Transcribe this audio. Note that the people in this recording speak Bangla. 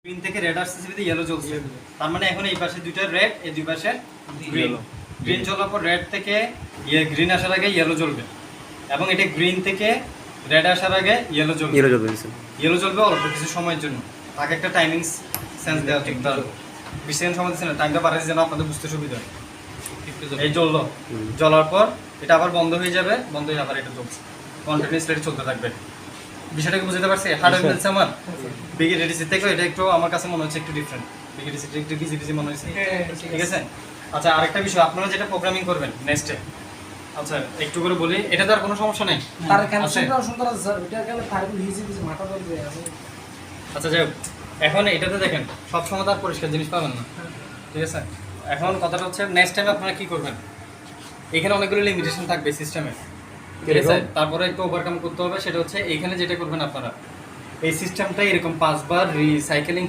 গ্রিন থেকে রেড আসছে ইয়েলো জ্বলছে, তার মানে এখন এই পাশে দুইটা রেড, এই দুই পাশে গ্রিন। গ্রিন জ্বলার পর রেড থেকে গ্রিন আসার আগে ইয়েলো জ্বলবে, এবং এটা গ্রিন থেকে রেড আসার আগে ইয়েলো জ্বলবে। ইয়েলো জ্বলবে অল্প কিছু সময়ের জন্য। তাকে একটা টাইমিং সেন্স দেওয়া ঠিক তার 20 সেকেন্ড সময় দিচ্ছে না, টাইমটা বাড়াচ্ছে যেন আপনাদের বুঝতে সুবিধা হয়। এই জ্বললো, জ্বলার পর এটা আবার বন্ধ হয়ে যাবে, বন্ধ হয়ে আবার এটা জ্বলছে, কন্টিনিউয়াসলি এটা চলতে থাকবে। বিষয়টা কি বুঝতে পারছি? হার্ড ফিলছে আমার বিগিডিসি থেকে এটা একটু আমার কাছে মনে হচ্ছে একটু ডিফারেন্ট, বিগিডিসি একটু বিজিবিজি মনে হচ্ছে, ঠিক আছে? আচ্ছা, আরেকটা বিষয়, আপনারা যেটা প্রোগ্রামিং করবেন নেক্সটে, আচ্ছা একটু করে বলি, এটা তো আর কোনো সমস্যা নেই। তার ক্যালকুলেশনটা সুন্দর আছে স্যার, ওইটা গেলে ফাইল হিজি দিছে মাথা ধরে যায় আছে। আচ্ছা যাই হোক, এখন এটাতে দেখেন সব সময় তার পরিষ্কার জিনিস পাবেন না, ঠিক আছে? এখন কথাটা হচ্ছে নেক্সট টাইম আপনারা কি করবেন, এখানে অনেকগুলো লিমিটেশন থাকবে সিস্টেমে, ঠিক আছে? তারপরে একটু ওভারকাম করতে হবে, সেটা হচ্ছে এইখানে যেটা করবেন আপনারা, এই সিস্টেমটা এরকম 5 বার রিসাইকেলিং